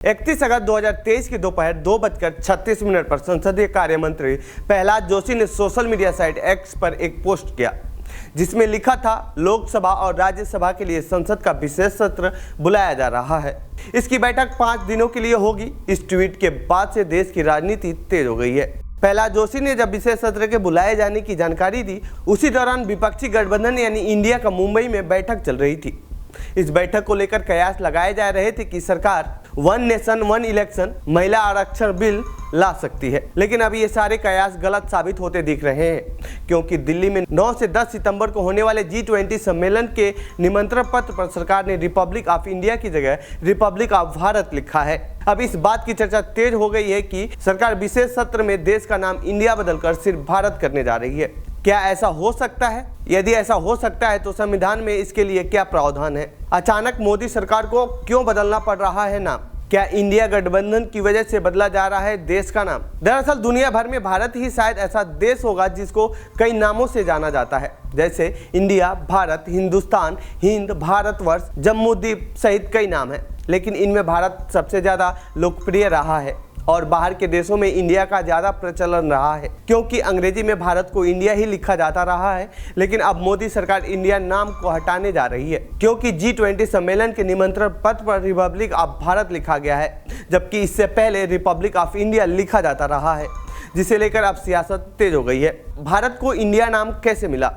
31 अगस्त 2023 की दोपहर 2:36 पर संसदीय कार्य मंत्री प्रहलाद जोशी ने सोशल मीडिया साइट एक्स पर एक पोस्ट किया जिसमें लिखा था, लोकसभा और राज्यसभा के लिए संसद का विशेष सत्र बुलाया जा रहा है। इसकी बैठक 5 दिनों के लिए होगी। इस ट्वीट के बाद से देश की राजनीति तेज हो गई है। प्रहलाद जोशी ने जब विशेष सत्र के बुलाए जाने की जानकारी दी, उसी दौरान विपक्षी गठबंधन यानी इंडिया का मुंबई में बैठक चल रही थी। इस बैठक को लेकर कयास लगाए जा रहे थे कि सरकार वन नेशन वन इलेक्शन महिला आरक्षण बिल ला सकती है, लेकिन अब ये सारे कयास गलत साबित होते दिख रहे हैं, क्योंकि दिल्ली में 9 से 10 सितंबर को होने वाले G20 सम्मेलन के निमंत्रण पत्र पर सरकार ने रिपब्लिक ऑफ इंडिया की जगह रिपब्लिक ऑफ भारत लिखा है। अब इस बात की चर्चा तेज हो गई है कि सरकार विशेष सत्र में देश का नाम इंडिया बदलकर सिर्फ भारत करने जा रही है। क्या ऐसा हो सकता है? यदि ऐसा हो सकता है तो संविधान में इसके लिए क्या प्रावधान है? अचानक मोदी सरकार को क्यों बदलना पड़ रहा है नाम? क्या इंडिया गठबंधन की वजह से बदला जा रहा है देश का नाम? दरअसल दुनिया भर में भारत ही शायद ऐसा देश होगा जिसको कई नामों से जाना जाता है, जैसे इंडिया, भारत, हिंदुस्तान, हिंद, भारतवर्ष, जम्मूद्वीप सहित कई नाम हैं, लेकिन इनमें भारत सबसे ज़्यादा लोकप्रिय रहा है और बाहर के देशों में इंडिया का ज़्यादा प्रचलन रहा है, क्योंकि अंग्रेजी में भारत को इंडिया ही लिखा जाता रहा है। लेकिन अब मोदी सरकार इंडिया नाम को हटाने जा रही है, क्योंकि G20 सम्मेलन के निमंत्रण पत्र पर रिपब्लिक ऑफ भारत लिखा गया है, जबकि इससे पहले रिपब्लिक ऑफ इंडिया लिखा जाता रहा है, जिसे लेकर अब सियासत तेज हो गई है। भारत को इंडिया नाम कैसे मिला?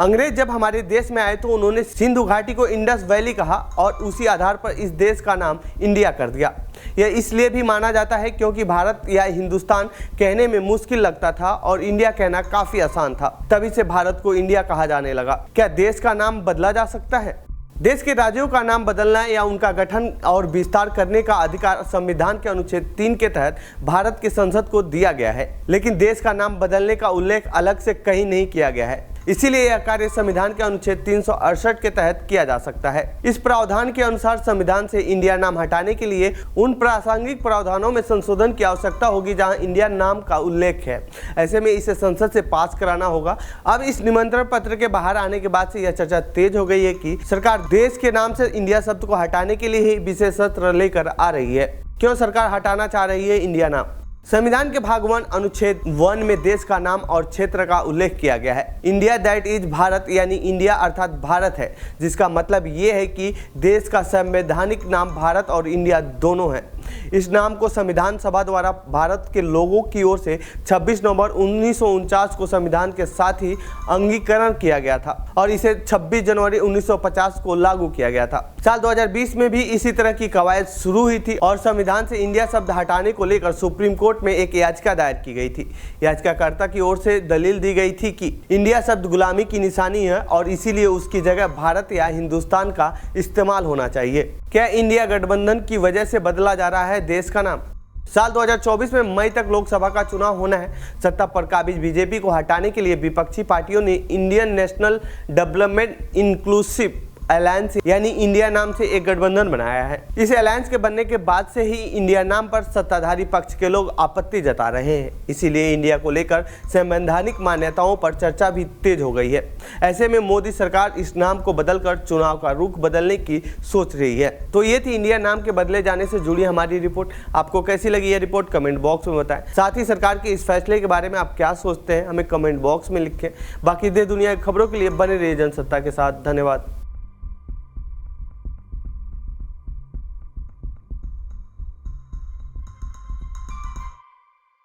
अंग्रेज जब हमारे देश में आए तो उन्होंने सिंधु घाटी को इंडस वैली कहा और उसी आधार पर इस देश का नाम इंडिया कर दिया। यह इसलिए भी माना जाता है क्योंकि भारत या हिंदुस्तान कहने में मुश्किल लगता था और इंडिया कहना काफी आसान था, तभी से भारत को इंडिया कहा जाने लगा। क्या देश का नाम बदला जा सकता है? देश के राज्यों का नाम बदलना या उनका गठन और विस्तार करने का अधिकार संविधान के अनुच्छेद 3 के तहत भारत की संसद को दिया गया है, लेकिन देश का नाम बदलने का उल्लेख अलग से कहीं नहीं किया गया है। इसीलिए यह कार्य संविधान के अनुच्छेद 368 के तहत किया जा सकता है। इस प्रावधान के अनुसार संविधान से इंडिया नाम हटाने के लिए उन प्रासंगिक प्रावधानों में संशोधन की आवश्यकता होगी जहां इंडिया नाम का उल्लेख है। ऐसे में इसे संसद से पास कराना होगा। अब इस निमंत्रण पत्र के बाहर आने के बाद से यह चर्चा तेज हो गई है कि सरकार देश के नाम से इंडिया शब्द को हटाने के लिए ही विशेष सत्र लेकर आ रही है। क्यों सरकार हटाना चाह रही है इंडिया नाम? संविधान के भाग 1 अनुच्छेद 1 में देश का नाम और क्षेत्र का उल्लेख किया गया है। इंडिया दैट इज भारत यानी इंडिया अर्थात भारत है, जिसका मतलब ये है कि देश का संवैधानिक नाम भारत और इंडिया दोनों है। इस नाम को संविधान सभा द्वारा भारत के लोगों की ओर से 26 नवंबर 1949 को संविधान के साथ ही अंगीकरण किया गया था और इसे 26 जनवरी 1950 को लागू किया गया था। साल 2020 में भी इसी तरह की कवायद शुरू हुई थी और संविधान से इंडिया शब्द हटाने को लेकर सुप्रीम कोर्ट में एक याचिका दायर की गई थी। याचिकाकर्ता की ओर से दलील दी गई थी कि इंडिया शब्द गुलामी की निशानी है और इसीलिए उसकी जगह भारत या हिंदुस्तान का इस्तेमाल होना चाहिए। क्या इंडिया गठबंधन की वजह से बदला जा रहा है देश का नाम? साल 2024 में मई तक लोकसभा का चुनाव होना है। सत्ता पर काबिज बीजेपी को हटाने के लिए विपक्षी पार्टियों ने Indian national development inclusive alliance यानी इंडिया नाम से एक गठबंधन बनाया है। इस अलायंस के बनने के बाद से ही इंडिया नाम पर सत्ताधारी पक्ष के लोग आपत्ति जता रहे हैं। इसीलिए इंडिया को लेकर संवैधानिक मान्यताओं पर चर्चा भी तेज हो गई है। ऐसे में मोदी सरकार इस नाम को बदलकर चुनाव का रुख बदलने की सोच रही है। तो ये थी इंडिया नाम के बदले जाने से जुड़ी हमारी रिपोर्ट। आपको कैसी लगी ये रिपोर्ट कमेंट बॉक्स में बताएं। साथ ही सरकार के इस फैसले के बारे में आप क्या सोचते हैं हमें कमेंट बॉक्स में लिखें। बाकी देश दुनिया की खबरों के लिए बने रहिए जनसत्ता के साथ। धन्यवाद।